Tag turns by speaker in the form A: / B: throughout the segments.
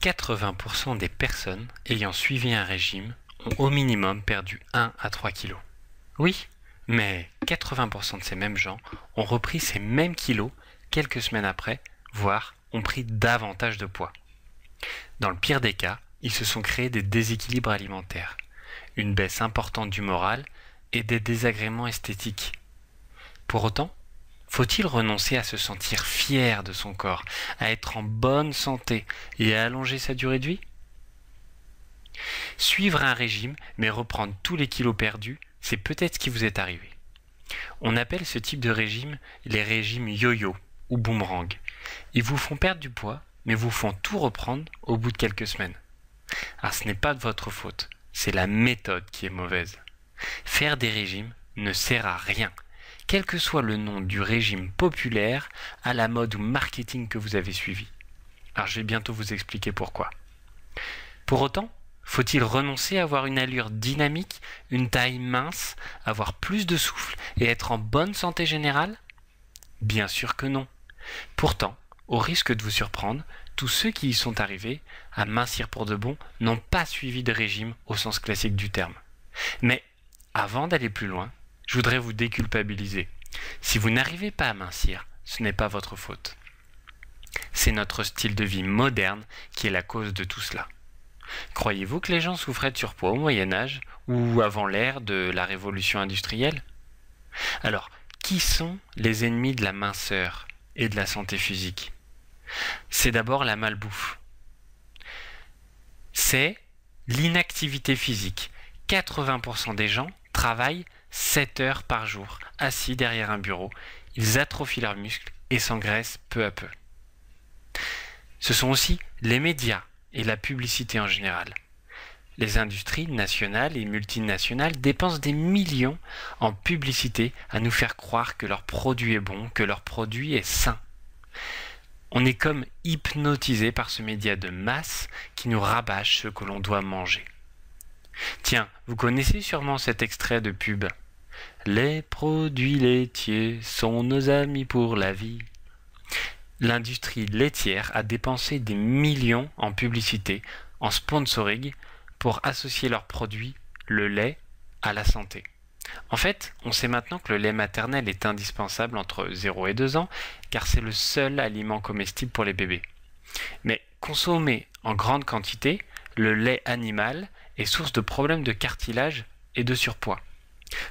A: 80% des personnes ayant suivi un régime ont au minimum perdu 1 à 3 kilos. Oui, mais 80% de ces mêmes gens ont repris ces mêmes kilos quelques semaines après, voire ont pris davantage de poids. Dans le pire des cas, ils se sont créés des déséquilibres alimentaires, une baisse importante du moral et des désagréments esthétiques. Pour autant, faut-il renoncer à se sentir fier de son corps, à être en bonne santé et à allonger sa durée de vie? Suivre un régime, mais reprendre tous les kilos perdus, c'est peut-être ce qui vous est arrivé. On appelle ce type de régime les régimes yo-yo ou boomerang. Ils vous font perdre du poids, mais vous font tout reprendre au bout de quelques semaines. Alors ce n'est pas de votre faute, c'est la méthode qui est mauvaise. Faire des régimes ne sert à rien. Quel que soit le nom du régime populaire, à la mode ou marketing que vous avez suivi. Alors je vais bientôt vous expliquer pourquoi. Pour autant, faut-il renoncer à avoir une allure dynamique, une taille mince, avoir plus de souffle et être en bonne santé générale? Bien sûr que non. Pourtant, au risque de vous surprendre, tous ceux qui y sont arrivés à mincir pour de bon n'ont pas suivi de régime au sens classique du terme. Mais avant d'aller plus loin, je voudrais vous déculpabiliser. Si vous n'arrivez pas à mincir, ce n'est pas votre faute. C'est notre style de vie moderne qui est la cause de tout cela. Croyez-vous que les gens souffraient de surpoids au Moyen-Âge ou avant l'ère de la révolution industrielle? Alors, qui sont les ennemis de la minceur et de la santé physique? C'est d'abord la malbouffe. C'est l'inactivité physique. 80% des gens travaillent 7 heures par jour, assis derrière un bureau. Ils atrophient leurs muscles et s'engraissent peu à peu. Ce sont aussi les médias et la publicité en général. Les industries nationales et multinationales dépensent des millions en publicité à nous faire croire que leur produit est bon, que leur produit est sain. On est comme hypnotisé par ce média de masse qui nous rabâche ce que l'on doit manger. Tiens, vous connaissez sûrement cet extrait de pub. Les produits laitiers sont nos amis pour la vie. L'industrie laitière a dépensé des millions en publicité, en sponsoring, pour associer leurs produits, le lait, à la santé. En fait, on sait maintenant que le lait maternel est indispensable entre 0 et 2 ans, car c'est le seul aliment comestible pour les bébés. Mais consommé en grande quantité, le lait animal est source de problèmes de cartilage et de surpoids.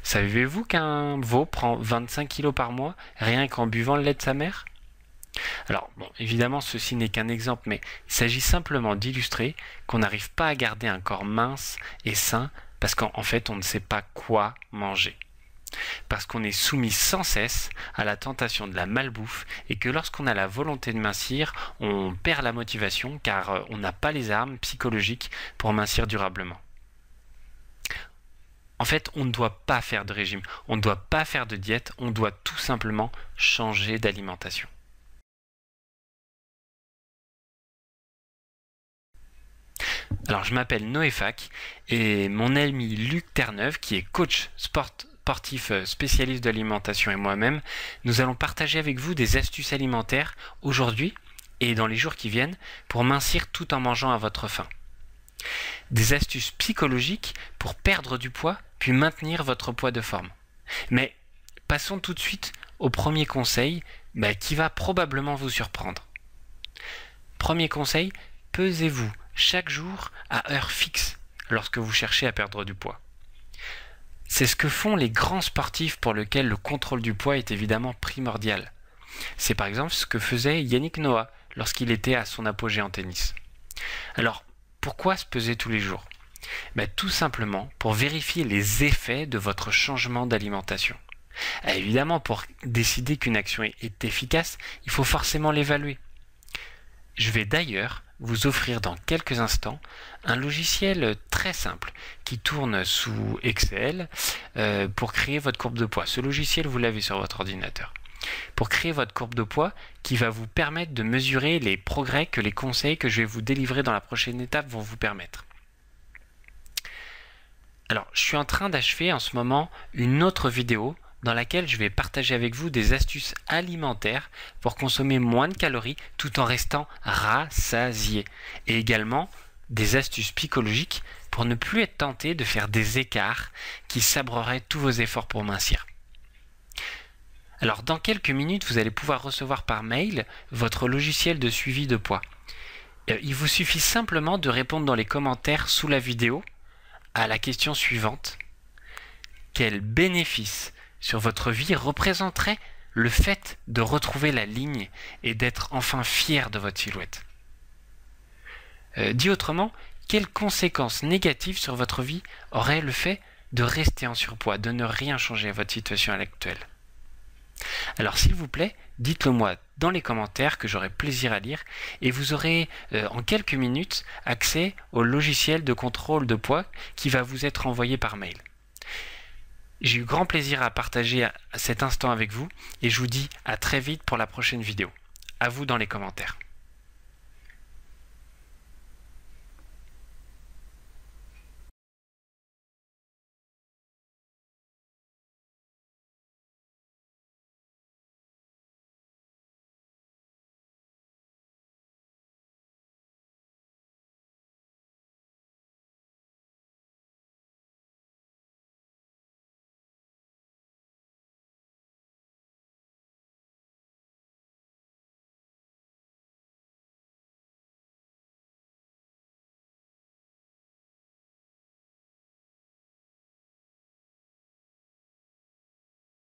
A: Savez-vous qu'un veau prend 25 kg par mois rien qu'en buvant le lait de sa mère? Alors, bon, évidemment, ceci n'est qu'un exemple, mais il s'agit simplement d'illustrer qu'on n'arrive pas à garder un corps mince et sain parce qu'en fait, on ne sait pas quoi manger. Parce qu'on est soumis sans cesse à la tentation de la malbouffe et que lorsqu'on a la volonté de mincir, on perd la motivation car on n'a pas les armes psychologiques pour mincir durablement. En fait, on ne doit pas faire de régime, on ne doit pas faire de diète, on doit tout simplement changer d'alimentation. Alors, je m'appelle Noé Fac et mon ami Luc Terreneuve, qui est coach sportif spécialiste de l'alimentation et moi-même, nous allons partager avec vous des astuces alimentaires aujourd'hui et dans les jours qui viennent pour mincir tout en mangeant à votre faim. Des astuces psychologiques pour perdre du poids puis maintenir votre poids de forme. Mais passons tout de suite au premier conseil qui va probablement vous surprendre. Premier conseil, pesez-vous chaque jour à heure fixe lorsque vous cherchez à perdre du poids. C'est ce que font les grands sportifs pour lesquels le contrôle du poids est évidemment primordial. C'est par exemple ce que faisait Yannick Noah lorsqu'il était à son apogée en tennis. Alors, pourquoi se peser tous les jours? Tout simplement pour vérifier les effets de votre changement d'alimentation. Évidemment, pour décider qu'une action est efficace, il faut forcément l'évaluer. Je vais d'ailleurs vous offrir dans quelques instants un logiciel très simple qui tourne sous Excel pour créer votre courbe de poids. Ce logiciel, vous l'avez sur votre ordinateur. Pour créer votre courbe de poids qui va vous permettre de mesurer les progrès que les conseils que je vais vous délivrer dans la prochaine étape vont vous permettre. Alors, je suis en train d'achever en ce moment une autre vidéo dans laquelle je vais partager avec vous des astuces alimentaires pour consommer moins de calories tout en restant rassasié. Et également des astuces psychologiques pour ne plus être tenté de faire des écarts qui sabreraient tous vos efforts pour mincir. Alors dans quelques minutes, vous allez pouvoir recevoir par mail votre logiciel de suivi de poids. Il vous suffit simplement de répondre dans les commentaires sous la vidéo à la question suivante. Quel bénéfice sur votre vie représenterait le fait de retrouver la ligne et d'être enfin fier de votre silhouette? Dit autrement, quelles conséquences négatives sur votre vie aurait le fait de rester en surpoids, de ne rien changer à votre situation actuelle? Alors s'il vous plaît, dites-le moi dans les commentaires que j'aurai plaisir à lire et vous aurez en quelques minutes accès au logiciel de contrôle de poids qui va vous être envoyé par mail. J'ai eu grand plaisir à partager cet instant avec vous et je vous dis à très vite pour la prochaine vidéo. À vous dans les commentaires.